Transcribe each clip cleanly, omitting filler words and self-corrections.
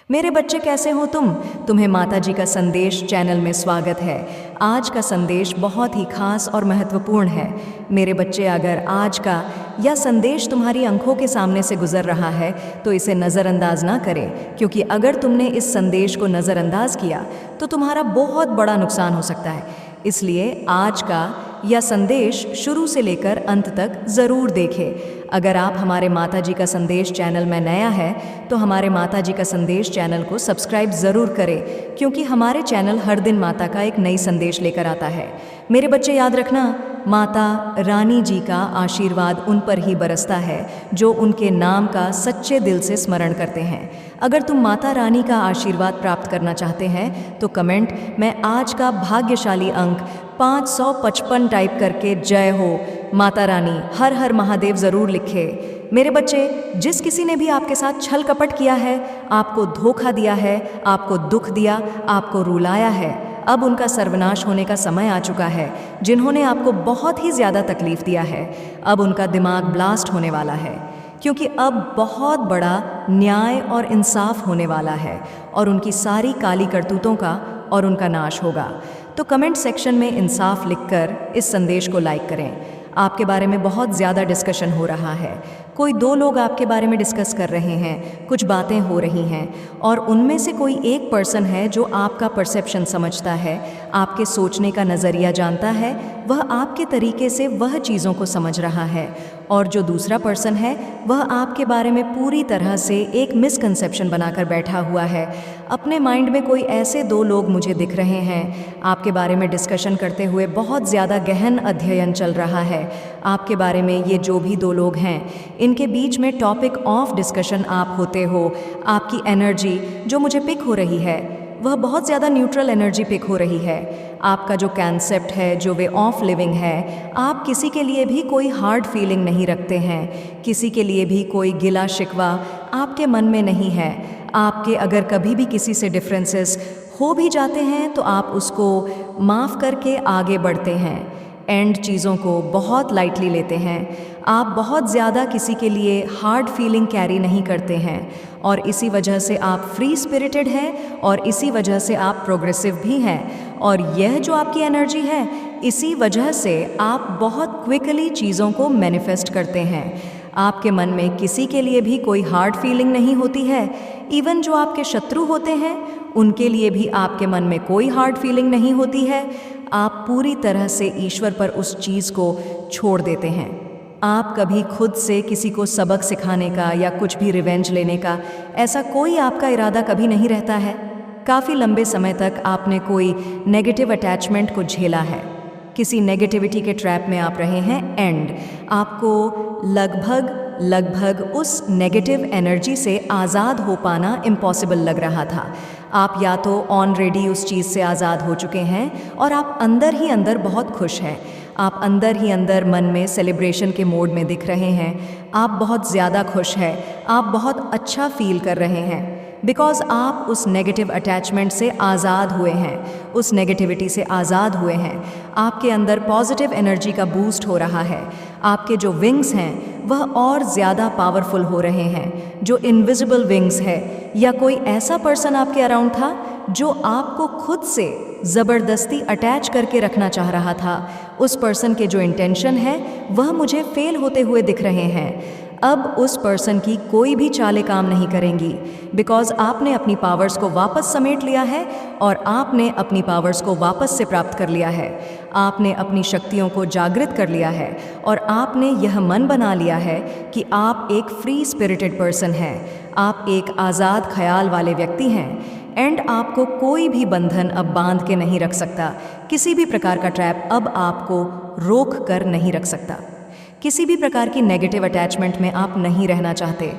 मेरे बच्चे कैसे हो तुम? तुम्हें माताजी का संदेश चैनल में स्वागत है। आज का संदेश बहुत ही खास और महत्वपूर्ण है। मेरे बच्चे, अगर आज का यह संदेश तुम्हारी आंखों के सामने से गुजर रहा है तो इसे नज़रअंदाज ना करें, क्योंकि अगर तुमने इस संदेश को नज़रअंदाज किया तो तुम्हारा बहुत बड़ा नुकसान हो सकता है। इसलिए आज का यह संदेश शुरू से लेकर अंत तक ज़रूर देखें। अगर आप हमारे माताजी का संदेश चैनल में नया है तो हमारे माताजी का संदेश चैनल को सब्सक्राइब ज़रूर करें, क्योंकि हमारे चैनल हर दिन माता का एक नई संदेश लेकर आता है। मेरे बच्चे, याद रखना, माता रानी जी का आशीर्वाद उन पर ही बरसता है जो उनके नाम का सच्चे दिल से स्मरण करते हैं। अगर तुम माता रानी का आशीर्वाद प्राप्त करना चाहते हैं तो कमेंट में आज का भाग्यशाली अंक 555 टाइप करके जय हो माता रानी, हर हर महादेव ज़रूर लिखे। मेरे बच्चे, जिस किसी ने भी आपके साथ छल कपट किया है, आपको धोखा दिया है, आपको दुख दिया, आपको रुलाया है, अब उनका सर्वनाश होने का समय आ चुका है। जिन्होंने आपको बहुत ही ज़्यादा तकलीफ दिया है, अब उनका दिमाग ब्लास्ट होने वाला है, क्योंकि अब बहुत बड़ा न्याय और इंसाफ होने वाला है और उनकी सारी काली करतूतों का और उनका नाश होगा। तो कमेंट सेक्शन में इंसाफ लिखकर इस संदेश को लाइक करें। आपके बारे में बहुत ज़्यादा डिस्कशन हो रहा है, कोई दो लोग आपके बारे में डिस्कस कर रहे हैं, कुछ बातें हो रही हैं और उनमें से कोई एक पर्सन है जो आपका परसेप्शन समझता है, आपके सोचने का नज़रिया जानता है, वह आपके तरीके से वह चीज़ों को समझ रहा है, और जो दूसरा पर्सन है वह आपके बारे में पूरी तरह से एक मिसकंसेप्शन बनाकर बैठा हुआ है। अपने माइंड में कोई ऐसे दो लोग मुझे दिख रहे हैं, आपके बारे में डिस्कशन करते हुए बहुत ज़्यादा गहन अध्ययन चल रहा है। आपके बारे में ये जो भी दो लोग हैं, इनके बीच में टॉपिक ऑफ डिस्कशन आप होते हो। आपकी एनर्जी जो मुझे पिक हो रही है वह बहुत ज़्यादा न्यूट्रल एनर्जी पिक हो रही है। आपका जो कॉन्सेप्ट है, जो वे ऑफ लिविंग है, आप किसी के लिए भी कोई हार्ड फीलिंग नहीं रखते हैं, किसी के लिए भी कोई गिला शिकवा आपके मन में नहीं है। आपके अगर कभी भी किसी से डिफरेंसेस हो भी जाते हैं तो आप उसको माफ़ करके आगे बढ़ते हैं, एंड चीज़ों को बहुत लाइटली लेते हैं। आप बहुत ज़्यादा किसी के लिए हार्ड फीलिंग कैरी नहीं करते हैं और इसी वजह से आप फ्री स्पिरिटेड हैं और इसी वजह से आप प्रोग्रेसिव भी हैं। और यह जो आपकी एनर्जी है, इसी वजह से आप बहुत क्विकली चीज़ों को मैनिफेस्ट करते हैं। आपके मन में किसी के लिए भी कोई हार्ड फीलिंग नहीं होती है। इवन जो आपके शत्रु होते हैं उनके लिए भी आपके मन में कोई हार्ड फीलिंग नहीं होती है। आप पूरी तरह से ईश्वर पर उस चीज़ को छोड़ देते हैं। आप कभी खुद से किसी को सबक सिखाने का या कुछ भी रिवेंज लेने का ऐसा कोई आपका इरादा कभी नहीं रहता है। काफ़ी लंबे समय तक आपने कोई नेगेटिव अटैचमेंट को झेला है, किसी नेगेटिविटी के ट्रैप में आप रहे हैं, एंड आपको लगभग उस नेगेटिव एनर्जी से आज़ाद हो पाना इम्पॉसिबल लग रहा था। आप या तो ऑलरेडी उस चीज़ से आज़ाद हो चुके हैं और आप अंदर ही अंदर बहुत खुश हैं। आप अंदर ही अंदर मन में सेलिब्रेशन के मोड में दिख रहे हैं। आप बहुत ज़्यादा खुश हैं, आप बहुत अच्छा फील कर रहे हैं, बिकॉज़ आप उस नेगेटिव अटैचमेंट से आज़ाद हुए हैं, उस नेगेटिविटी से आज़ाद हुए हैं। आपके अंदर पॉजिटिव एनर्जी का बूस्ट हो रहा है। आपके जो विंग्स हैं वह और ज़्यादा पावरफुल हो रहे हैं, जो इनविजिबल विंग्स है। या कोई ऐसा पर्सन आपके अराउंड था जो आपको खुद से ज़बरदस्ती अटैच करके रखना चाह रहा था। उस पर्सन के जो इंटेंशन है वह मुझे फेल होते हुए दिख रहे हैं। अब उस पर्सन की कोई भी चालें काम नहीं करेंगी, बिकॉज़ आपने अपनी पावर्स को वापस समेट लिया है और आपने अपनी पावर्स को वापस से प्राप्त कर लिया है। आपने अपनी शक्तियों को जागृत कर लिया है और आपने यह मन बना लिया है कि आप एक फ्री स्पिरिटेड पर्सन हैं, आप एक आज़ाद ख्याल वाले व्यक्ति हैं, एंड आपको कोई भी बंधन अब बांध के नहीं रख सकता। किसी भी प्रकार का ट्रैप अब आपको रोक कर नहीं रख सकता। किसी भी प्रकार की नेगेटिव अटैचमेंट में आप नहीं रहना चाहते।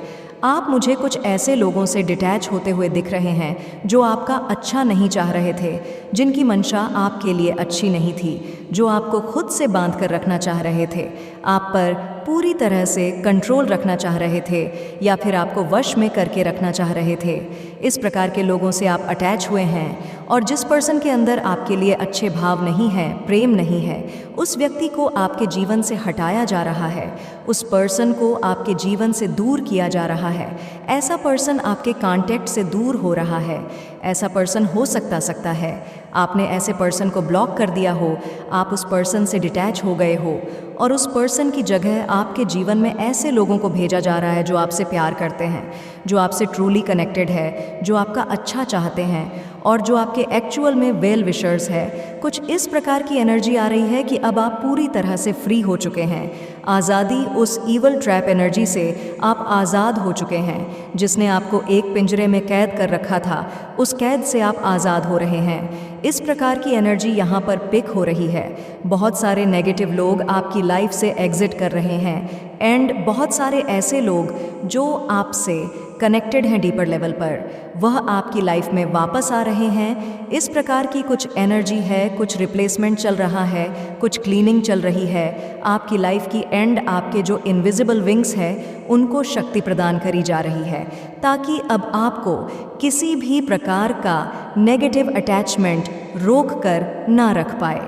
आप मुझे कुछ ऐसे लोगों से डिटैच होते हुए दिख रहे हैं जो आपका अच्छा नहीं चाह रहे थे, जिनकी मंशा आपके लिए अच्छी नहीं थी, जो आपको खुद से बांध कर रखना चाह रहे थे। आप पर पूरी तरह से कंट्रोल रखना चाह रहे थे या फिर आपको वश में करके रखना चाह रहे थे। इस प्रकार के लोगों से आप अटैच हुए हैं और जिस पर्सन के अंदर आपके लिए अच्छे भाव नहीं है, प्रेम नहीं है, उस व्यक्ति को आपके जीवन से हटाया जा रहा है, उस पर्सन को आपके जीवन से दूर किया जा रहा है। ऐसा पर्सन आपके कांटेक्ट से दूर हो रहा है। ऐसा पर्सन हो सकता है आपने ऐसे पर्सन को ब्लॉक कर दिया हो, आप उस पर्सन से डिटैच हो गए हो और उस पर्सन की जगह आपके जीवन में ऐसे लोगों को भेजा जा रहा है जो आपसे प्यार करते हैं, जो आपसे ट्रूली कनेक्टेड है, जो आपका अच्छा चाहते हैं और जो आपके एक्चुअल में वेल विशर्स है। कुछ इस प्रकार की एनर्जी आ रही है कि अब आप पूरी तरह से फ्री हो चुके हैं। आज़ादी, उस ईवल ट्रैप एनर्जी से आप आज़ाद हो चुके हैं। जिसने आपको एक पिंजरे में कैद कर रखा था, उस कैद से आप आज़ाद हो रहे हैं। इस प्रकार की एनर्जी यहाँ पर पिक हो रही है। बहुत सारे नेगेटिव लोग आपकी लाइफ से एग्जिट कर रहे हैं एंड बहुत सारे ऐसे लोग जो आपसे कनेक्टेड हैं डीपर लेवल पर, वह आपकी लाइफ में वापस आ रहे हैं। इस प्रकार की कुछ एनर्जी है, कुछ रिप्लेसमेंट चल रहा है, कुछ क्लीनिंग चल रही है। आपकी लाइफ की एंड आपके जो इनविजिबल विंग्स है उनको शक्ति प्रदान करी जा रही है ताकि अब आपको किसी भी प्रकार का नेगेटिव अटैचमेंट रोक कर ना रख पाए।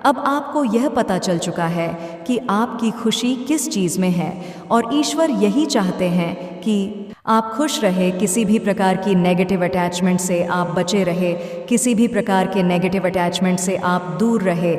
अब आपको यह पता चल चुका है कि आपकी खुशी किस चीज़ में है और ईश्वर यही चाहते हैं कि आप खुश रहे, किसी भी प्रकार की नेगेटिव अटैचमेंट से आप बचे रहे, किसी भी प्रकार के नेगेटिव अटैचमेंट से आप दूर रहे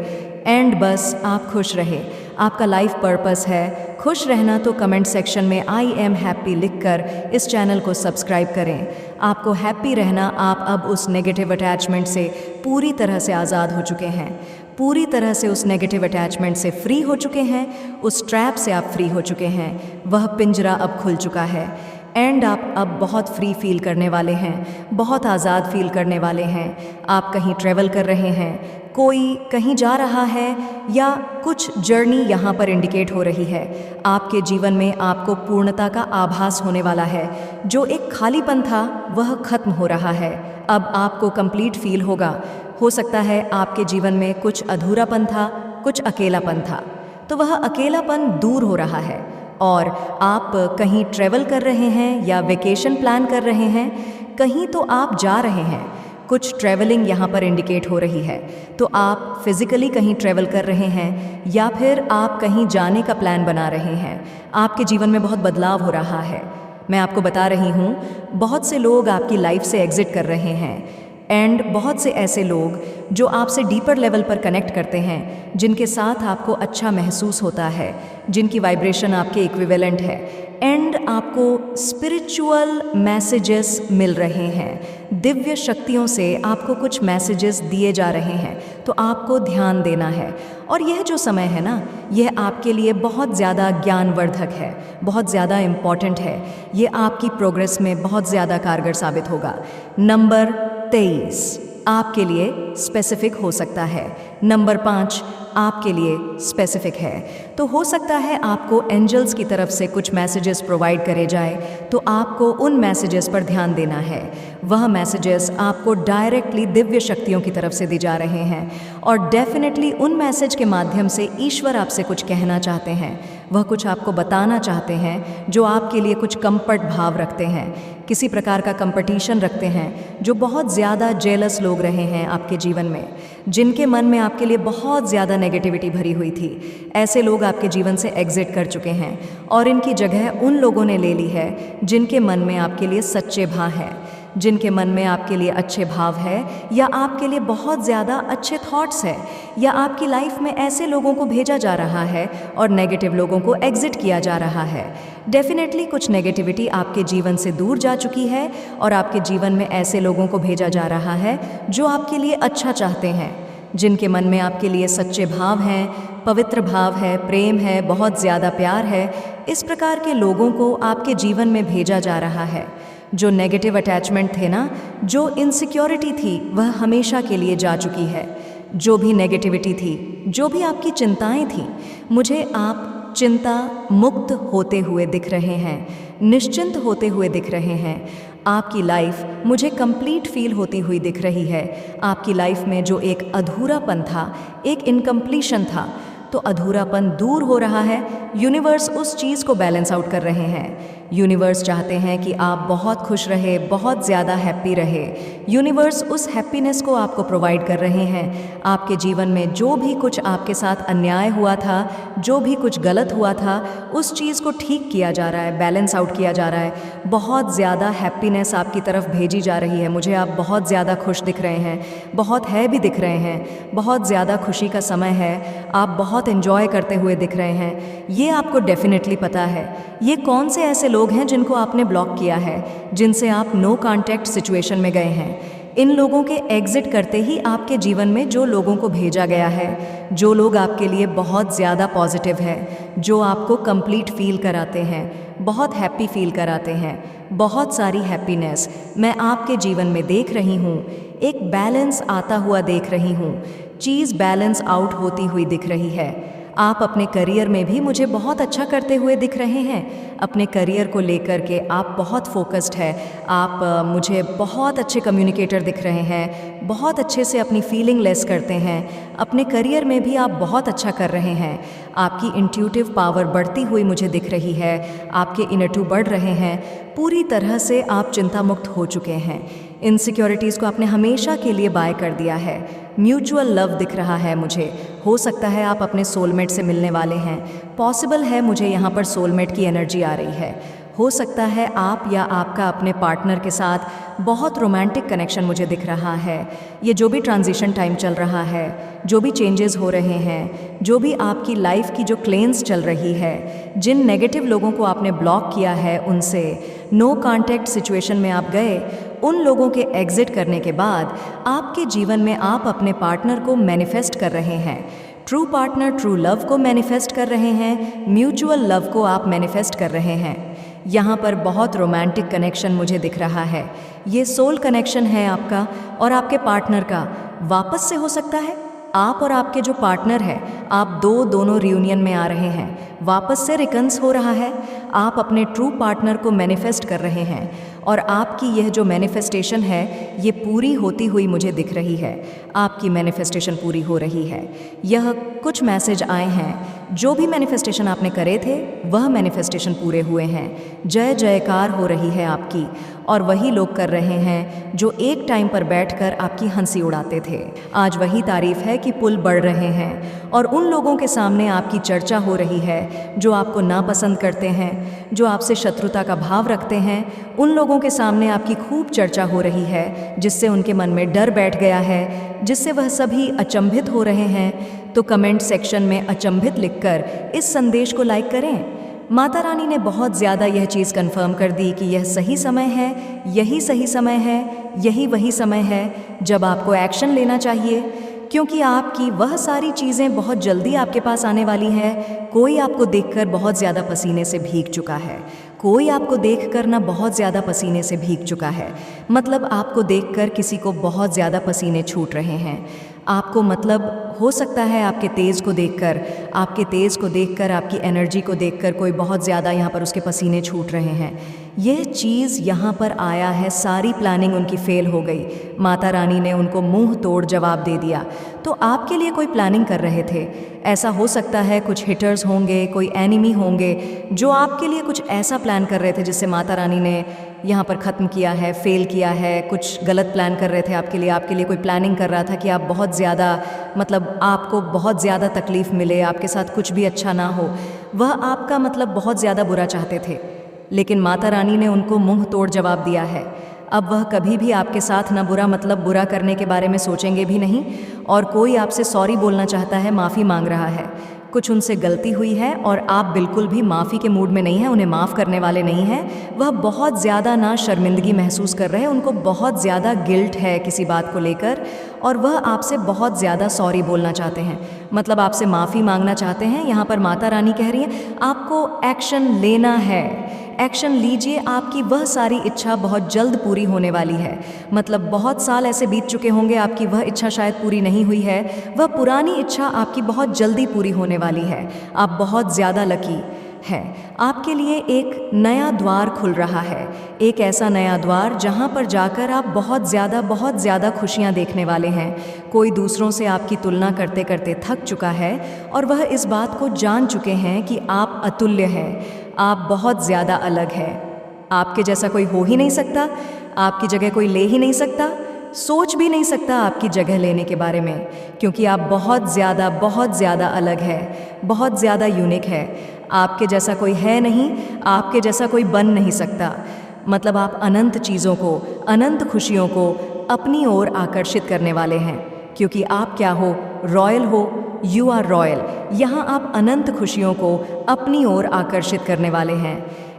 एंड बस आप खुश रहे। आपका लाइफ पर्पस है खुश रहना, तो कमेंट सेक्शन में आई एम हैप्पी लिखकर इस चैनल को सब्सक्राइब करें। आपको हैप्पी रहना, आप अब उस नेगेटिव अटैचमेंट से पूरी तरह से आज़ाद हो चुके हैं, पूरी तरह से उस नेगेटिव अटैचमेंट से फ्री हो चुके हैं, उस ट्रैप से आप फ्री हो चुके हैं। वह पिंजरा अब खुल चुका है एंड आप अब बहुत फ्री फील करने वाले हैं, बहुत आज़ाद फील करने वाले हैं। आप कहीं ट्रैवल कर रहे हैं, कोई कहीं जा रहा है या कुछ जर्नी यहाँ पर इंडिकेट हो रही है। आपके जीवन में आपको पूर्णता का आभास होने वाला है। जो एक खालीपन था वह खत्म हो रहा है, अब आपको कंप्लीट फील होगा। हो सकता है आपके जीवन में कुछ अधूरापन था, कुछ अकेलापन था, तो वह अकेलापन दूर हो रहा है और आप कहीं ट्रैवल कर रहे हैं या वेकेशन प्लान कर रहे हैं, कहीं तो आप जा रहे हैं। कुछ ट्रैवलिंग यहाँ पर इंडिकेट हो रही है, तो आप फिज़िकली कहीं ट्रैवल कर रहे हैं या फिर आप कहीं जाने का प्लान बना रहे हैं। आपके जीवन में बहुत बदलाव हो रहा है। मैं आपको बता रही हूँ, बहुत से लोग आपकी लाइफ से एग्जिट कर रहे हैं एंड बहुत से ऐसे लोग जो आपसे डीपर लेवल पर कनेक्ट करते हैं, जिनके साथ आपको अच्छा महसूस होता है, जिनकी वाइब्रेशन आपके इक्विवेलेंट है एंड आपको स्पिरिचुअल मैसेजेस मिल रहे हैं। दिव्य शक्तियों से आपको कुछ मैसेजेस दिए जा रहे हैं, तो आपको ध्यान देना है। और यह जो समय है ना, यह आपके लिए बहुत ज़्यादा ज्ञानवर्धक है, बहुत ज़्यादा इम्पॉर्टेंट है। ये आपकी प्रोग्रेस में बहुत ज़्यादा कारगर साबित होगा। नंबर 23 आपके लिए स्पेसिफिक हो सकता है। नंबर 5 आपके लिए स्पेसिफिक है। तो हो सकता है आपको एंजल्स की तरफ से कुछ मैसेजेस प्रोवाइड करे जाए, तो आपको उन मैसेजेस पर ध्यान देना है। वह मैसेजेस आपको डायरेक्टली दिव्य शक्तियों की तरफ से दी जा रहे हैं और डेफिनेटली उन मैसेज के माध्यम से ईश्वर आपसे कुछ कहना चाहते हैं, वह कुछ आपको बताना चाहते हैं जो आपके लिए कुछ कंफर्ट भाव रखते हैं, किसी प्रकार का कंपटीशन रखते हैं, जो बहुत ज़्यादा जेलस लोग रहे हैं आपके जीवन में, जिनके मन में आपके लिए बहुत ज़्यादा नेगेटिविटी भरी हुई थी। ऐसे लोग आपके जीवन से एग्जिट कर चुके हैं और इनकी जगह उन लोगों ने ले ली है जिनके मन में आपके लिए सच्चे भाव हैं, जिनके मन में आपके लिए अच्छे भाव है या आपके लिए बहुत ज़्यादा अच्छे थॉट्स है, या आपकी लाइफ में ऐसे लोगों को भेजा जा रहा है और नेगेटिव लोगों को एग्जिट किया जा रहा है। डेफिनेटली कुछ नेगेटिविटी आपके जीवन से दूर जा चुकी है और आपके जीवन में ऐसे लोगों को भेजा जा रहा है जो आपके लिए अच्छा चाहते हैं, जिनके मन में आपके लिए सच्चे भाव हैं, पवित्र भाव है, प्रेम है, बहुत ज़्यादा प्यार है। इस प्रकार के लोगों को आपके जीवन में भेजा जा रहा है। जो नेगेटिव अटैचमेंट थे ना, जो इनसिक्योरिटी थी, वह हमेशा के लिए जा चुकी है। जो भी नेगेटिविटी थी, जो भी आपकी चिंताएं थीं, मुझे आप चिंता मुक्त होते हुए दिख रहे हैं, निश्चिंत होते हुए दिख रहे हैं। आपकी लाइफ मुझे कंप्लीट फील होती हुई दिख रही है। आपकी लाइफ में जो एक अधूरापन था, एक इनकम्प्लीशन था, तो अधूरापन दूर हो रहा है। यूनिवर्स उस चीज़ को बैलेंस आउट कर रहे हैं। यूनिवर्स चाहते हैं कि आप बहुत खुश रहे, बहुत ज़्यादा हैप्पी रहे। यूनिवर्स उस हैप्पीनेस को आपको प्रोवाइड कर रहे हैं। आपके जीवन में जो भी कुछ आपके साथ अन्याय हुआ था, जो भी कुछ गलत हुआ था, उस चीज़ को ठीक किया जा रहा है, बैलेंस आउट किया जा रहा है। बहुत ज़्यादा हैप्पीनेस आपकी तरफ भेजी जा रही है। मुझे आप बहुत ज़्यादा खुश दिख रहे हैं, बहुत है भी दिख रहे हैं। बहुत ज़्यादा खुशी का समय है, आप बहुत एंजॉय करते हुए दिख रहे हैं। ये आपको डेफिनेटली पता है। ये कौन से ऐसे लोग हैं जिनको आपने ब्लॉक किया है, जिनसे आप नो कांटेक्ट सिचुएशन में गए हैं? इन लोगों के एग्जिट करते ही आपके जीवन में जो लोगों को भेजा गया है, जो लोग आपके लिए बहुत ज़्यादा पॉजिटिव है, जो आपको कंप्लीट फील कराते हैं, बहुत हैप्पी फील कराते हैं, बहुत सारी हैप्पीनेस मैं आपके जीवन में देख रही हूँ। एक बैलेंस आता हुआ देख रही हूँ। चीज़ बैलेंस आउट होती हुई दिख रही है। आप अपने करियर में भी मुझे बहुत अच्छा करते हुए दिख रहे हैं। अपने करियर को लेकर के आप बहुत फोकस्ड है। आप मुझे बहुत अच्छे कम्युनिकेटर दिख रहे हैं, बहुत अच्छे से अपनी फीलिंग लेस करते हैं। अपने करियर में भी आप बहुत अच्छा कर रहे हैं। आपकी इंट्यूटिव पावर बढ़ती हुई मुझे दिख रही है। आपके इनर टू बढ़ रहे हैं। पूरी तरह से आप चिंता मुक्त हो चुके हैं। इनसिक्योरिटीज़ को आपने हमेशा के लिए बाय कर दिया है। म्यूचुअल लव दिख रहा है मुझे। हो सकता है आप अपने सोलमेट से मिलने वाले हैं। पॉसिबल है, मुझे यहाँ पर सोलमेट की एनर्जी आ रही है। हो सकता है आप या आपका अपने पार्टनर के साथ बहुत रोमांटिक कनेक्शन मुझे दिख रहा है। ये जो भी ट्रांजिशन टाइम चल रहा है, जो भी चेंजेस हो रहे हैं, जो भी आपकी लाइफ की जो क्लेंस चल रही है, जिन नेगेटिव लोगों को आपने ब्लॉक किया है, उनसे नो कांटेक्ट सिचुएशन में आप गए, उन लोगों के एग्जिट करने के बाद आपके जीवन में आप अपने पार्टनर को मैनिफेस्ट कर रहे हैं। ट्रू पार्टनर, ट्रू लव को मैनिफेस्ट कर रहे हैं। म्यूचुअल लव को आप मैनिफेस्ट कर रहे हैं। यहाँ पर बहुत रोमांटिक कनेक्शन मुझे दिख रहा है। ये सोल कनेक्शन है आपका और आपके पार्टनर का। वापस से हो सकता है आप और आपके जो पार्टनर है, आप दोनों रियूनियन में आ रहे हैं। वापस से रिकन्स हो रहा है। आप अपने ट्रू पार्टनर को मैनिफेस्ट कर रहे हैं और आपकी यह जो मैनिफेस्टेशन है, ये पूरी होती हुई मुझे दिख रही है। आपकी मैनिफेस्टेशन पूरी हो रही है। यह कुछ मैसेज आए हैं। जो भी मैनिफेस्टेशन आपने करे थे, वह मैनिफेस्टेशन पूरे हुए हैं। जय जयकार हो रही है आपकी। और वही लोग कर रहे हैं जो एक टाइम पर बैठकर आपकी हंसी उड़ाते थे। आज वही तारीफ है कि पुल बढ़ रहे हैं और उन लोगों के सामने आपकी चर्चा हो रही है जो आपको नापसंद करते हैं, जो आपसे शत्रुता का भाव रखते हैं। उन लोगों के सामने आपकी खूब चर्चा हो रही है, जिससे उनके मन में डर बैठ गया है, जिससे वह सभी अचंभित हो रहे हैं। तो कमेंट सेक्शन में अचंभित लिखकर इस संदेश को लाइक करें। माता रानी ने बहुत ज़्यादा यह चीज़ कंफर्म कर दी कि यह सही समय है, यही सही समय है, यही वही समय है जब आपको एक्शन लेना चाहिए, क्योंकि आपकी वह सारी चीज़ें बहुत जल्दी आपके पास आने वाली हैं। कोई आपको देखकर बहुत ज़्यादा पसीने से भीग चुका है। कोई आपको देखकर ना बहुत ज़्यादा पसीने से भीग चुका है। मतलब आपको देखकर किसी को बहुत ज़्यादा पसीने छूट रहे हैं। आपको मतलब हो सकता है आपके तेज़ को देखकर, आपकी एनर्जी को देखकर कोई बहुत ज़्यादा यहाँ पर उसके पसीने छूट रहे हैं। यह चीज़ यहाँ पर आया है, सारी प्लानिंग उनकी फेल हो गई। माता रानी ने उनको मुंह तोड़ जवाब दे दिया। तो आपके लिए कोई प्लानिंग कर रहे थे। ऐसा हो सकता है कुछ हिटर्स होंगे, कोई एनिमी होंगे जो आपके लिए कुछ ऐसा प्लान कर रहे थे जिससे माता रानी ने यहाँ पर ख़त्म किया है, फेल किया है। कुछ गलत प्लान कर रहे थे आपके लिए कोई प्लानिंग कर रहा था कि आप बहुत ज़्यादा, मतलब आपको बहुत ज़्यादा तकलीफ़ मिले, आपके साथ कुछ भी अच्छा ना हो। वह आपका मतलब बहुत ज़्यादा बुरा चाहते थे, लेकिन माता रानी ने उनको मुंह तोड़ जवाब दिया है। अब वह कभी भी आपके साथ ना बुरा करने के बारे में सोचेंगे भी नहीं। और कोई आपसे सॉरी बोलना चाहता है, माफ़ी मांग रहा है, कुछ उनसे गलती हुई है और आप बिल्कुल भी माफ़ी के मूड में नहीं हैं, उन्हें माफ़ करने वाले नहीं हैं। वह बहुत ज़्यादा ना शर्मिंदगी महसूस कर रहे हैं, उनको बहुत ज़्यादा गिल्ट है किसी बात को लेकर और वह आपसे बहुत ज़्यादा सॉरी बोलना चाहते हैं, मतलब आपसे माफ़ी मांगना चाहते हैं। यहाँ पर माता रानी कह रही हैं आपको एक्शन लेना है, एक्शन लीजिए। आपकी वह सारी इच्छा बहुत जल्द पूरी होने वाली है। मतलब बहुत साल ऐसे बीत चुके होंगे, आपकी वह इच्छा शायद पूरी नहीं हुई है। वह पुरानी इच्छा आपकी बहुत जल्दी पूरी होने वाली है। आप बहुत ज़्यादा लकी, है। आपके लिए एक नया द्वार खुल रहा है, एक ऐसा नया द्वार जहां पर जाकर आप बहुत ज़्यादा खुशियां देखने वाले हैं। कोई दूसरों से आपकी तुलना करते करते थक चुका है और वह इस बात को जान चुके हैं कि आप अतुल्य हैं, आप बहुत ज़्यादा अलग हैं। आपके जैसा कोई हो ही नहीं सकता, आपकी जगह कोई ले ही नहीं सकता, सोच भी नहीं सकता आपकी जगह लेने के बारे में, क्योंकि आप बहुत ज़्यादा अलग है, बहुत ज़्यादा यूनिक है। आपके जैसा कोई है नहीं, आपके जैसा कोई बन नहीं सकता। मतलब आप अनंत चीज़ों को, अनंत खुशियों को अपनी ओर आकर्षित करने वाले हैं, क्योंकि आप क्या हो? रॉयल हो। You are royal. यहाँ आप अनंत खुशियों को अपनी ओर आकर्षित करने वाले हैं,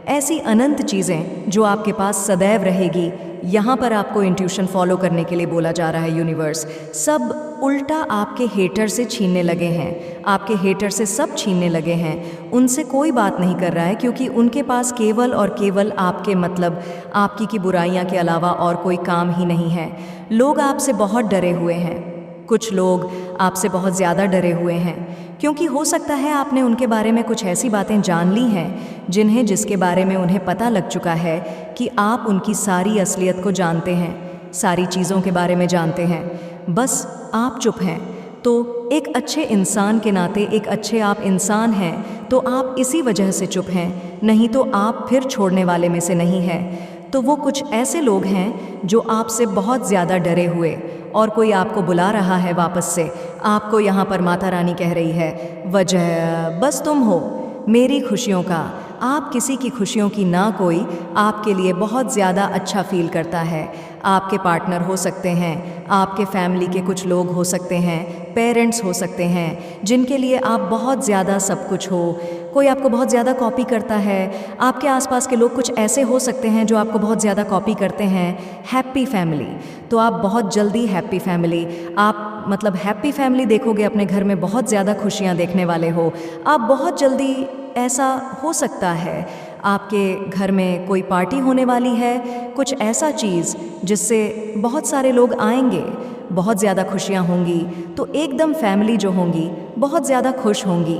ऐसी अनंत चीज़ें जो आपके पास सदैव रहेगी। यहाँ पर आपको इंट्यूशन फॉलो करने के लिए बोला जा रहा है। यूनिवर्स सब उल्टा आपके हेटर से छीनने लगे हैं, आपके हेटर से सब छीनने लगे हैं। उनसे कोई बात नहीं कर रहा है, क्योंकि उनके पास केवल और केवल आपके मतलब आपकी की बुराइयाँ के अलावा और कोई काम ही नहीं है। लोग आपसे बहुत डरे हुए हैं, कुछ लोग आपसे बहुत ज़्यादा डरे हुए हैं, क्योंकि हो सकता है आपने उनके बारे में कुछ ऐसी बातें जान ली हैं जिसके बारे में उन्हें पता लग चुका है कि आप उनकी सारी असलियत को जानते हैं, सारी चीज़ों के बारे में जानते हैं। बस आप चुप हैं। तो एक अच्छे इंसान के नाते, एक अच्छे आप इंसान हैं तो आप इसी वजह से चुप हैं, नहीं तो आप फिर छोड़ने वाले में से नहीं हैं। तो वो कुछ ऐसे लोग हैं जो आपसे बहुत ज़्यादा डरे हुए, और कोई आपको बुला रहा है वापस से। आपको यहाँ पर माता रानी कह रही है, वजह बस तुम हो मेरी खुशियों का। आप किसी की खुशियों की ना कोई आपके लिए बहुत ज़्यादा अच्छा फील करता है। आपके पार्टनर हो सकते हैं, आपके फैमिली के कुछ लोग हो सकते हैं, पेरेंट्स हो सकते हैं, जिनके लिए आप बहुत ज़्यादा सब कुछ हो। कोई आपको बहुत ज़्यादा कॉपी करता है, आपके आसपास के लोग कुछ ऐसे हो सकते हैं जो आपको बहुत ज़्यादा कॉपी करते हैं। हैप्पी फैमिली, तो आप बहुत जल्दी हैप्पी फैमिली, आप मतलब हैप्पी फैमिली देखोगे अपने घर में, बहुत ज़्यादा खुशियाँ देखने वाले हो आप। बहुत जल्दी ऐसा हो सकता है आपके घर में कोई पार्टी होने वाली है, कुछ ऐसा चीज़ जिससे बहुत सारे लोग आएंगे, बहुत ज़्यादा खुशियाँ होंगी, तो एकदम फैमिली जो होंगी बहुत ज़्यादा खुश होंगी।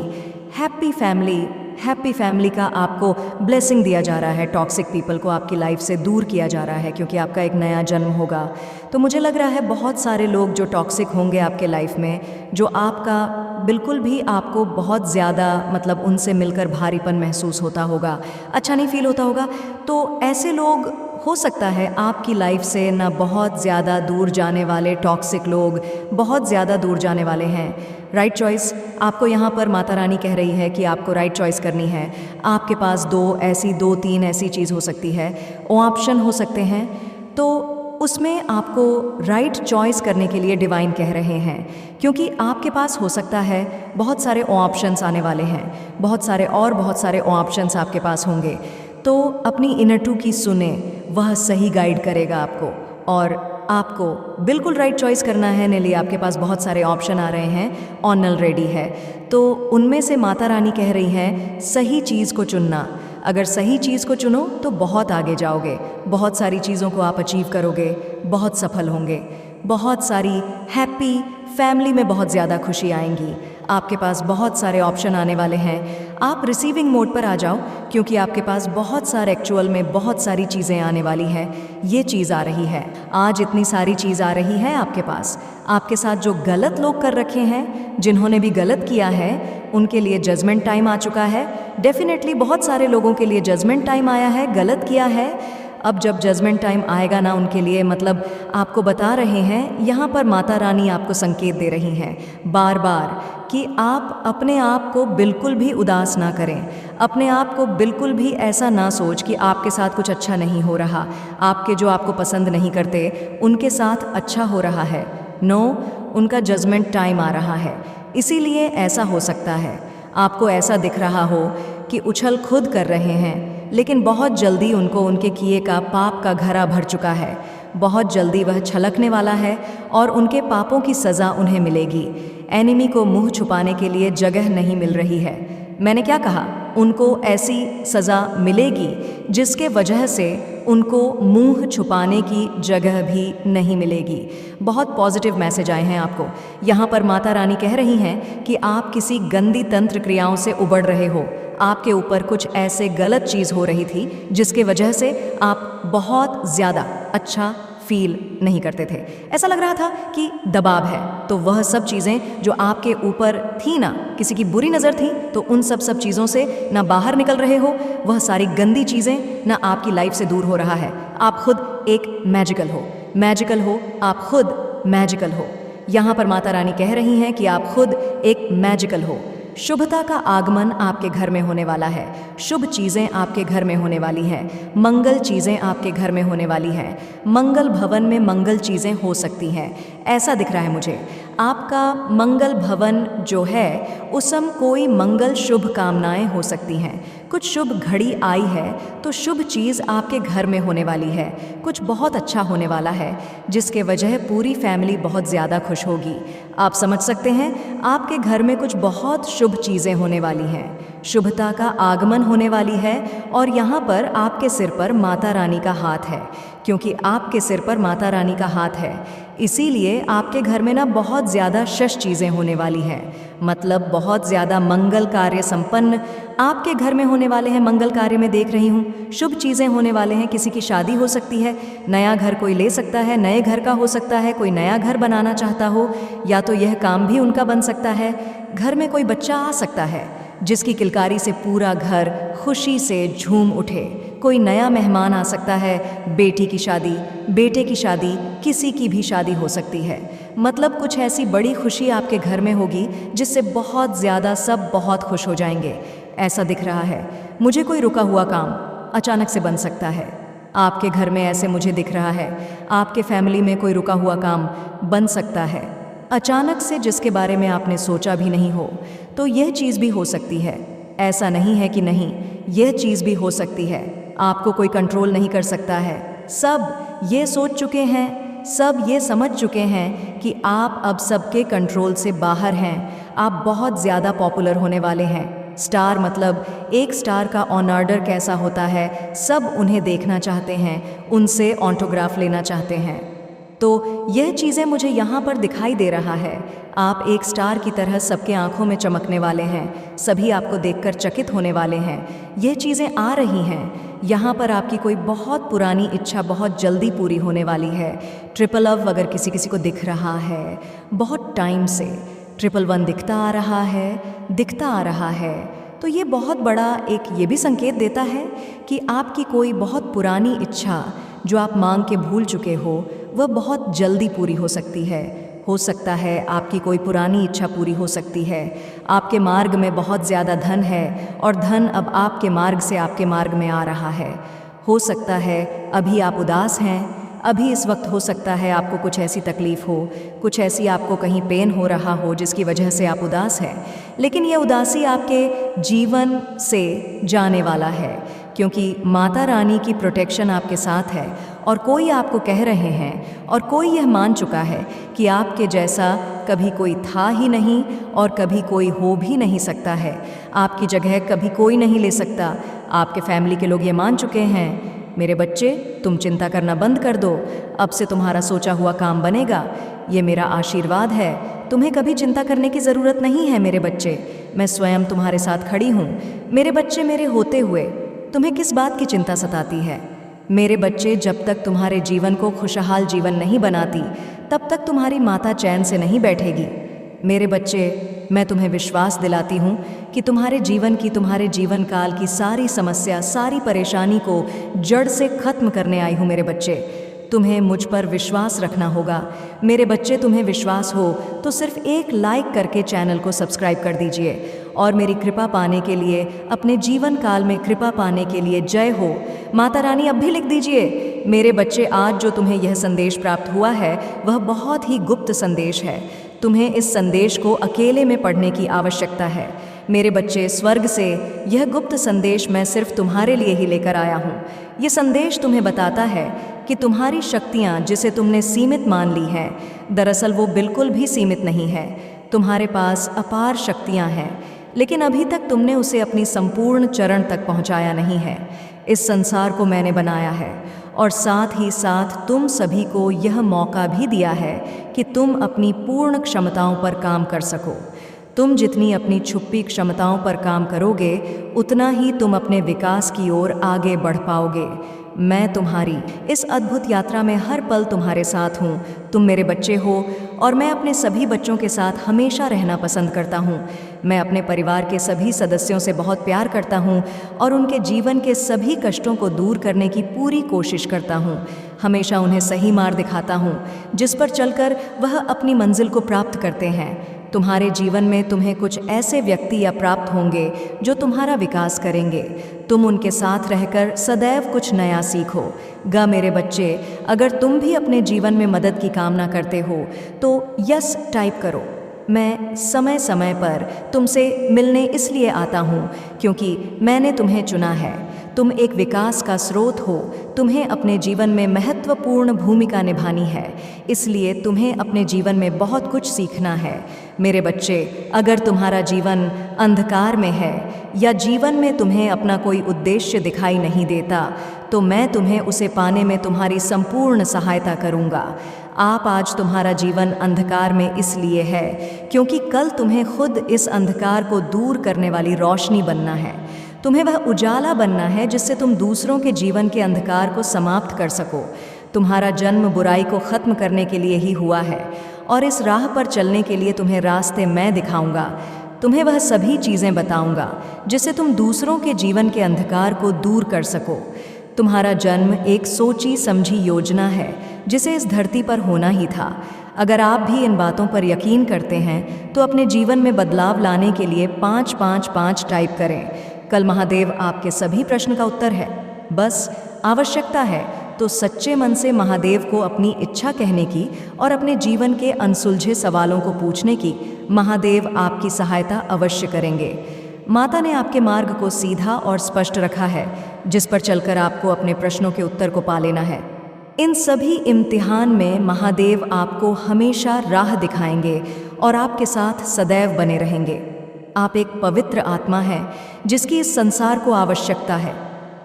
हैप्पी फैमिली का आपको ब्लेसिंग दिया जा रहा है। टॉक्सिक पीपल को आपकी लाइफ से दूर किया जा रहा है, क्योंकि आपका एक नया जन्म होगा। तो मुझे लग रहा है बहुत सारे लोग जो टॉक्सिक होंगे आपके लाइफ में, जो आपका बिल्कुल भी आपको बहुत ज़्यादा मतलब उनसे मिलकर भारीपन महसूस होता होगा, अच्छा नहीं फील होता होगा। तो ऐसे लोग हो सकता है आपकी लाइफ से ना बहुत ज़्यादा दूर जाने वाले टॉक्सिक लोग बहुत ज़्यादा दूर जाने वाले हैं। राइट चॉइस आपको यहाँ पर माता रानी कह रही है कि आपको राइट चॉइस करनी है। आपके पास दो तीन ऐसी चीज़ हो सकती है, ऑप्शन हो सकते हैं, तो उसमें आपको राइट चॉइस करने के लिए डिवाइन कह रहे हैं, क्योंकि आपके पास हो सकता है बहुत सारे ऑप्शंस आने वाले हैं, बहुत सारे ऑप्शंस आपके पास होंगे। तो अपनी इनर टू की सुने, वह सही गाइड करेगा आपको, और आपको बिल्कुल राइट चॉइस करना है। नेली आपके पास बहुत सारे ऑप्शन आ रहे हैं, ऑनल रेडी है, तो उनमें से माता रानी कह रही हैं सही चीज़ को चुनना। अगर सही चीज़ को चुनो तो बहुत आगे जाओगे, बहुत सारी चीज़ों को आप अचीव करोगे, बहुत सफल होंगे, बहुत सारी हैप्पी फैमिली में बहुत ज़्यादा खुशी आएंगी। आपके पास बहुत सारे ऑप्शन आने वाले हैं। आप रिसीविंग मोड पर आ जाओ, क्योंकि आपके पास बहुत सारे एक्चुअल में बहुत सारी चीज़ें आने वाली हैं। ये चीज़ आ रही है, आज इतनी सारी चीज़ आ रही है आपके पास। आपके साथ जो गलत लोग कर रखे हैं, जिन्होंने भी गलत किया है, उनके लिए जजमेंट टाइम आ चुका है। डेफिनेटली बहुत सारे लोगों के लिए जजमेंट टाइम आया है, गलत किया है। अब जब जजमेंट टाइम आएगा ना उनके लिए, मतलब आपको बता रहे हैं, यहाँ पर माता रानी आपको संकेत दे रही हैं बार बार कि आप अपने आप को बिल्कुल भी उदास ना करें, अपने आप को बिल्कुल भी ऐसा ना सोच कि आपके साथ कुछ अच्छा नहीं हो रहा, आपके जो आपको पसंद नहीं करते उनके साथ अच्छा हो रहा है। नो, उनका जजमेंट टाइम आ रहा है। इसीलिए ऐसा हो सकता है आपको ऐसा दिख रहा हो कि उछल खुद कर रहे हैं, लेकिन बहुत जल्दी उनको उनके किए का पाप का घड़ा भर चुका है। बहुत जल्दी वह छलकने वाला है और उनके पापों की सज़ा उन्हें मिलेगी। एनिमी को मुंह छुपाने के लिए जगह नहीं मिल रही है। मैंने क्या कहा? उनको ऐसी सज़ा मिलेगी जिसके वजह से उनको मुंह छुपाने की जगह भी नहीं मिलेगी। बहुत पॉजिटिव मैसेज आए हैं आपको। यहाँ पर माता रानी कह रही हैं कि आप किसी गंदी तंत्र क्रियाओं से उबड़ रहे हो, आपके ऊपर कुछ ऐसे गलत चीज़ हो रही थी जिसके वजह से आप बहुत ज़्यादा अच्छा फील नहीं करते थे। ऐसा लग रहा था कि दबाव है। तो वह सब चीज़ें जो आपके ऊपर थी ना, किसी की बुरी नज़र थी, तो उन सब चीज़ों से ना बाहर निकल रहे हो, वह सारी गंदी चीज़ें ना आपकी लाइफ से दूर हो रहा है। आप खुद एक मैजिकल हो, आप खुद मैजिकल हो। यहाँ पर माता रानी कह रही हैं कि आप खुद एक मैजिकल हो। शुभता का आगमन आपके घर में होने वाला है। शुभ चीज़ें आपके घर में होने वाली हैं। मंगल चीज़ें आपके घर में होने वाली हैं। मंगल भवन में मंगल चीज़ें हो सकती हैं, ऐसा दिख रहा है मुझे। आपका मंगल भवन जो है उसम कोई मंगल शुभ कामनाएं हो सकती हैं। कुछ शुभ घड़ी आई है तो शुभ चीज़ आपके घर में होने वाली है। कुछ बहुत अच्छा होने वाला है जिसके वजह पूरी फैमिली बहुत ज़्यादा खुश होगी। आप समझ सकते हैं, आपके घर में कुछ बहुत शुभ चीज़ें होने वाली हैं। शुभता का आगमन होने वाली है और यहाँ पर आपके सिर पर माता रानी का हाथ है। क्योंकि आपके सिर पर माता रानी का हाथ है इसीलिए आपके घर में ना बहुत ज़्यादा शश चीज़ें होने वाली हैं। मतलब बहुत ज़्यादा मंगल कार्य संपन्न आपके घर में होने वाले हैं। मंगल कार्य में देख रही हूँ शुभ चीज़ें होने वाले हैं। किसी की शादी हो सकती है, नया घर कोई ले सकता है, नए घर का हो सकता है, कोई नया घर बनाना चाहता हो, या तो यह काम भी उनका बन सकता है। घर में कोई बच्चा आ सकता है जिसकी किलकारी से पूरा घर खुशी से झूम उठे। कोई नया मेहमान आ सकता है, बेटी की शादी, बेटे की शादी, किसी की भी शादी हो सकती है। मतलब कुछ ऐसी बड़ी खुशी आपके घर में होगी जिससे बहुत ज़्यादा सब बहुत खुश हो जाएंगे, ऐसा दिख रहा है मुझे। कोई रुका हुआ काम अचानक से बन सकता है आपके घर में, ऐसे मुझे दिख रहा है। आपके फैमिली में कोई रुका हुआ काम बन सकता है अचानक से, जिसके बारे में आपने सोचा भी नहीं हो। तो यह चीज़ भी हो सकती है, ऐसा नहीं है कि नहीं, यह चीज़ भी हो सकती है। आपको कोई कंट्रोल नहीं कर सकता है। सब ये सोच चुके हैं, सब ये समझ चुके हैं कि आप अब सबके कंट्रोल से बाहर हैं। आप बहुत ज़्यादा पॉपुलर होने वाले हैं। स्टार मतलब एक स्टार का ऑन ऑर्डर कैसा होता है, सब उन्हें देखना चाहते हैं, उनसे ऑटोग्राफ लेना चाहते हैं। तो यह चीज़ें मुझे यहाँ पर दिखाई दे रहा है। आप एक स्टार की तरह सबके आंखों में चमकने वाले हैं। सभी आपको देखकर चकित होने वाले हैं। यह चीज़ें आ रही हैं। यहाँ पर आपकी कोई बहुत पुरानी इच्छा बहुत जल्दी पूरी होने वाली है। ट्रिपल लव अगर किसी किसी को दिख रहा है, बहुत टाइम से ट्रिपल वन दिखता आ रहा है, तो ये बहुत बड़ा एक ये भी संकेत देता है कि आपकी कोई बहुत पुरानी इच्छा जो आप मांग के भूल चुके हो वह बहुत जल्दी पूरी हो सकती है। हो सकता है आपकी कोई पुरानी इच्छा पूरी हो सकती है। आपके मार्ग में बहुत ज़्यादा धन है और धन अब आपके मार्ग से आपके मार्ग में आ रहा है। हो सकता है अभी आप उदास हैं, अभी इस वक्त हो सकता है आपको कुछ ऐसी तकलीफ़ हो, कुछ ऐसी आपको कहीं पेन हो रहा हो जिसकी वजह से आप उदास हैं। लेकिन ये उदासी आपके जीवन से जाने वाला है क्योंकि माता रानी की प्रोटेक्शन आपके साथ है और कोई आपको कह रहे हैं और कोई यह मान चुका है कि आपके जैसा कभी कोई था ही नहीं और कभी कोई हो भी नहीं सकता है। आपकी जगह कभी कोई नहीं ले सकता। आपके फैमिली के लोग ये मान चुके हैं, मेरे बच्चे तुम चिंता करना बंद कर दो, अब से तुम्हारा सोचा हुआ काम बनेगा। ये मेरा आशीर्वाद है, तुम्हें कभी चिंता करने की ज़रूरत नहीं है मेरे बच्चे। मैं स्वयं तुम्हारे साथ खड़ी हूँ। मेरे बच्चे, मेरे होते हुए तुम्हें किस बात की चिंता सताती है? मेरे बच्चे, जब तक तुम्हारे जीवन को खुशहाल जीवन नहीं बनाती तब तक तुम्हारी माता चैन से नहीं बैठेगी। मेरे बच्चे, मैं तुम्हें विश्वास दिलाती हूँ कि तुम्हारे जीवन काल की सारी समस्या, सारी परेशानी को जड़ से ख़त्म करने आई हूँ। मेरे बच्चे, तुम्हें मुझ पर विश्वास रखना होगा। मेरे बच्चे, तुम्हें विश्वास हो तो सिर्फ एक लाइक करके चैनल को सब्सक्राइब कर दीजिए और मेरी कृपा पाने के लिए, अपने जीवन काल में कृपा पाने के लिए जय हो माता रानी अब भी लिख दीजिए। मेरे बच्चे, आज जो तुम्हें यह संदेश प्राप्त हुआ है वह बहुत ही गुप्त संदेश है। तुम्हें इस संदेश को अकेले में पढ़ने की आवश्यकता है। मेरे बच्चे, स्वर्ग से यह गुप्त संदेश मैं सिर्फ तुम्हारे लिए ही लेकर आया हूँ। ये संदेश तुम्हें बताता है कि तुम्हारी शक्तियाँ जिसे तुमने सीमित मान ली हैं, दरअसल वो बिल्कुल भी सीमित नहीं है। तुम्हारे पास अपार शक्तियाँ हैं, लेकिन अभी तक तुमने उसे अपनी संपूर्ण चरण तक पहुँचाया नहीं है। इस संसार को मैंने बनाया है और साथ ही साथ तुम सभी को यह मौका भी दिया है कि तुम अपनी पूर्ण क्षमताओं पर काम कर सको। तुम जितनी अपनी छुपी क्षमताओं पर काम करोगे, उतना ही तुम अपने विकास की ओर आगे बढ़ पाओगे। मैं तुम्हारी इस अद्भुत यात्रा में हर पल तुम्हारे साथ हूँ। तुम मेरे बच्चे हो और मैं अपने सभी बच्चों के साथ हमेशा रहना पसंद करता हूँ। मैं अपने परिवार के सभी सदस्यों से बहुत प्यार करता हूँ और उनके जीवन के सभी कष्टों को दूर करने की पूरी कोशिश करता हूँ। हमेशा उन्हें सही मार्ग दिखाता हूँ जिस पर चलकर वह अपनी मंजिल को प्राप्त करते हैं। तुम्हारे जीवन में तुम्हें कुछ ऐसे व्यक्ति या प्राप्त होंगे जो तुम्हारा विकास करेंगे। तुम उनके साथ रहकर सदैव कुछ नया सीखो। मेरे बच्चे, अगर तुम भी अपने जीवन में मदद की कामना करते हो तो यस टाइप करो। मैं समय समय पर तुमसे मिलने इसलिए आता हूँ क्योंकि मैंने तुम्हें चुना है। तुम एक विकास का स्रोत हो। तुम्हें अपने जीवन में महत्वपूर्ण भूमिका निभानी है, इसलिए तुम्हें अपने जीवन में बहुत कुछ सीखना है। मेरे बच्चे, अगर तुम्हारा जीवन अंधकार में है या जीवन में तुम्हें अपना कोई उद्देश्य दिखाई नहीं देता, तो मैं तुम्हें उसे पाने में तुम्हारी संपूर्ण सहायता करूँगा। आज तुम्हारा जीवन अंधकार में इसलिए है क्योंकि कल तुम्हें खुद इस अंधकार को दूर करने वाली रोशनी बनना है। तुम्हें वह उजाला बनना है जिससे तुम दूसरों के जीवन के अंधकार को समाप्त कर सको। तुम्हारा जन्म बुराई को खत्म करने के लिए ही हुआ है और इस राह पर चलने के लिए तुम्हें रास्ते मैं दिखाऊंगा। तुम्हें वह सभी चीज़ें बताऊंगा जिससे तुम दूसरों के जीवन के अंधकार को दूर कर सको। तुम्हारा जन्म एक सोची समझी योजना है जिसे इस धरती पर होना ही था। अगर आप भी इन बातों पर यकीन करते हैं तो अपने जीवन में बदलाव लाने के लिए 555 टाइप करें। कल महादेव आपके सभी प्रश्न का उत्तर है। बस आवश्यकता है तो सच्चे मन से महादेव को अपनी इच्छा कहने की और अपने जीवन के अनसुलझे सवालों को पूछने की। महादेव आपकी सहायता अवश्य करेंगे। माता ने आपके मार्ग को सीधा और स्पष्ट रखा है जिस पर चलकर आपको अपने प्रश्नों के उत्तर को पा लेना है। इन सभी इम्तिहान में महादेव आपको हमेशा राह दिखाएंगे और आपके साथ सदैव बने रहेंगे। आप एक पवित्र आत्मा हैं जिसकी इस संसार को आवश्यकता है।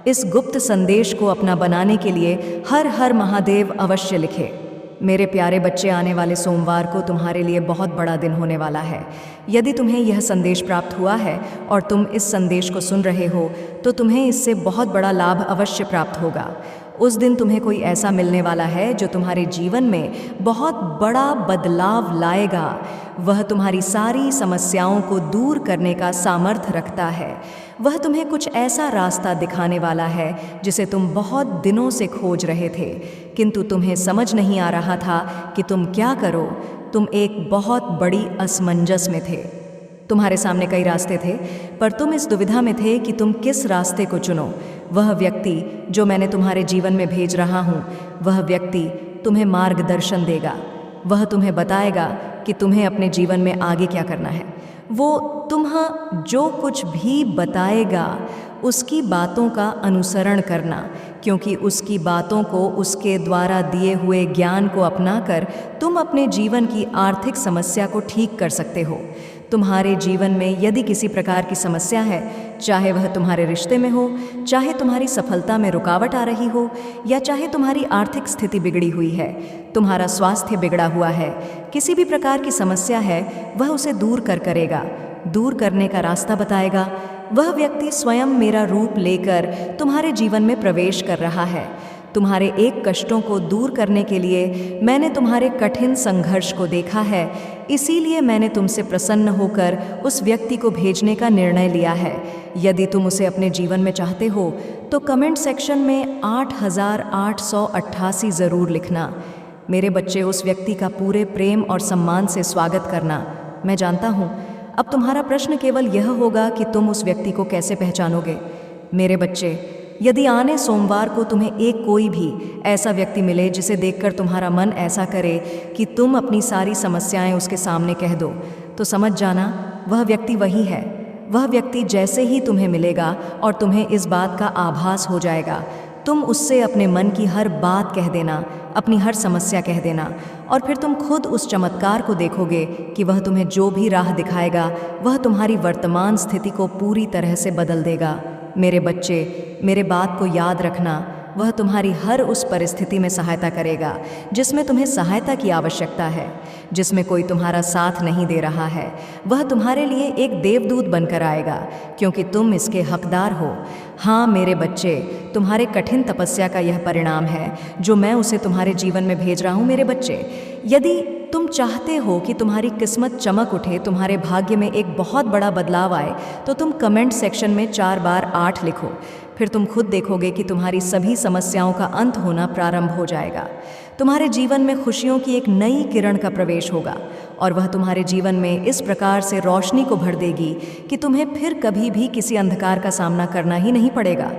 इस गुप्त संदेश को अपना बनाने के लिए हर हर महादेव अवश्य लिखे। मेरे प्यारे बच्चे, आने वाले सोमवार को तुम्हारे लिए बहुत बड़ा दिन होने वाला है। यदि तुम्हें यह संदेश प्राप्त हुआ है और तुम इस संदेश को सुन रहे हो तो तुम्हें इससे बहुत बड़ा लाभ अवश्य प्राप्त होगा। उस दिन तुम्हें कोई ऐसा मिलने वाला है जो तुम्हारे जीवन में बहुत बड़ा बदलाव लाएगा। वह तुम्हारी सारी समस्याओं को दूर करने का सामर्थ्य रखता है। वह तुम्हें कुछ ऐसा रास्ता दिखाने वाला है जिसे तुम बहुत दिनों से खोज रहे थे, किंतु तुम्हें समझ नहीं आ रहा था कि तुम क्या करो। तुम एक बहुत बड़ी असमंजस में थे। तुम्हारे सामने कई रास्ते थे, पर तुम इस दुविधा में थे कि तुम किस रास्ते को चुनो। वह व्यक्ति जो मैंने तुम्हारे जीवन में भेज रहा हूँ, वह व्यक्ति तुम्हें मार्गदर्शन देगा। वह तुम्हें बताएगा कि तुम्हें अपने जीवन में आगे क्या करना है। वो तुम्हें जो कुछ भी बताएगा उसकी बातों का अनुसरण करना, क्योंकि उसकी बातों को, उसके द्वारा दिए हुए ज्ञान को अपनाकर तुम अपने जीवन की आर्थिक समस्या को ठीक कर सकते हो। तुम्हारे जीवन में यदि किसी प्रकार की समस्या है, चाहे वह तुम्हारे रिश्ते में हो, चाहे तुम्हारी सफलता में रुकावट आ रही हो, या चाहे तुम्हारी आर्थिक स्थिति बिगड़ी हुई है, तुम्हारा स्वास्थ्य बिगड़ा हुआ है, किसी भी प्रकार की समस्या है, वह उसे दूर करेगा, दूर करने का रास्ता बताएगा। वह व्यक्ति स्वयं मेरा रूप लेकर तुम्हारे जीवन में प्रवेश कर रहा है। तुम्हारे एक कष्टों को दूर करने के लिए मैंने तुम्हारे कठिन संघर्ष को देखा है, इसीलिए मैंने तुमसे प्रसन्न होकर उस व्यक्ति को भेजने का निर्णय लिया है। यदि तुम उसे अपने जीवन में चाहते हो तो कमेंट सेक्शन में 8888 ज़रूर लिखना। मेरे बच्चे, उस व्यक्ति का पूरे प्रेम और सम्मान से स्वागत करना। मैं जानता हूँ अब तुम्हारा प्रश्न केवल यह होगा कि तुम उस व्यक्ति को कैसे पहचानोगे। मेरे बच्चे, यदि आने सोमवार को तुम्हें एक कोई भी ऐसा व्यक्ति मिले जिसे देखकर तुम्हारा मन ऐसा करे कि तुम अपनी सारी समस्याएं उसके सामने कह दो, तो समझ जाना वह व्यक्ति वही है। वह व्यक्ति जैसे ही तुम्हें मिलेगा और तुम्हें इस बात का आभास हो जाएगा, तुम उससे अपने मन की हर बात कह देना, अपनी हर समस्या कह देना, और फिर तुम खुद उस चमत्कार को देखोगे कि वह तुम्हें जो भी राह दिखाएगा वह तुम्हारी वर्तमान स्थिति को पूरी तरह से बदल देगा। मेरे बच्चे, मेरे बात को याद रखना, वह तुम्हारी हर उस परिस्थिति में सहायता करेगा जिसमें तुम्हें सहायता की आवश्यकता है, जिसमें कोई तुम्हारा साथ नहीं दे रहा है। वह तुम्हारे लिए एक देवदूत बनकर आएगा, क्योंकि तुम इसके हकदार हो। हाँ मेरे बच्चे, तुम्हारे कठिन तपस्या का यह परिणाम है जो मैं उसे तुम्हारे जीवन में भेज रहा हूँ मेरे बच्चे। यदि तुम चाहते हो कि तुम्हारी किस्मत चमक उठे, तुम्हारे भाग्य में एक बहुत बड़ा बदलाव आए, तो तुम कमेंट सेक्शन में 4 बार 8 लिखो। फिर तुम खुद देखोगे कि तुम्हारी सभी समस्याओं का अंत होना प्रारंभ हो जाएगा। तुम्हारे जीवन में खुशियों की एक नई किरण का प्रवेश होगा और वह तुम्हारे जीवन में इस प्रकार से रोशनी को भर देगी कि तुम्हें फिर कभी भी किसी अंधकार का सामना करना ही नहीं पड़ेगा।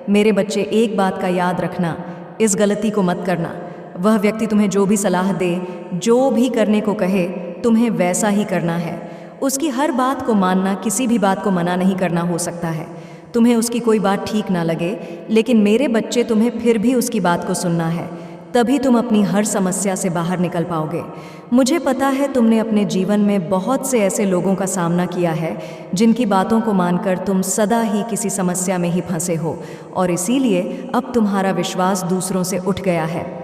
मेरे बच्चे, एक बात का याद रखना, इस गलती को मत करना। वह व्यक्ति तुम्हें जो भी सलाह दे, जो भी करने को कहे, तुम्हें वैसा ही करना है। उसकी हर बात को मानना किसी भी बात को मना नहीं करना हो सकता है। तुम्हें उसकी कोई बात ठीक ना लगे, लेकिन मेरे बच्चे तुम्हें फिर भी उसकी बात को सुनना है, तभी तुम अपनी हर समस्या से बाहर निकल पाओगे। मुझे पता है तुमने अपने जीवन में बहुत से ऐसे लोगों का सामना किया है जिनकी बातों को मानकर तुम सदा ही किसी समस्या में ही फंसे हो, और इसीलिए अब तुम्हारा विश्वास दूसरों से उठ गया है।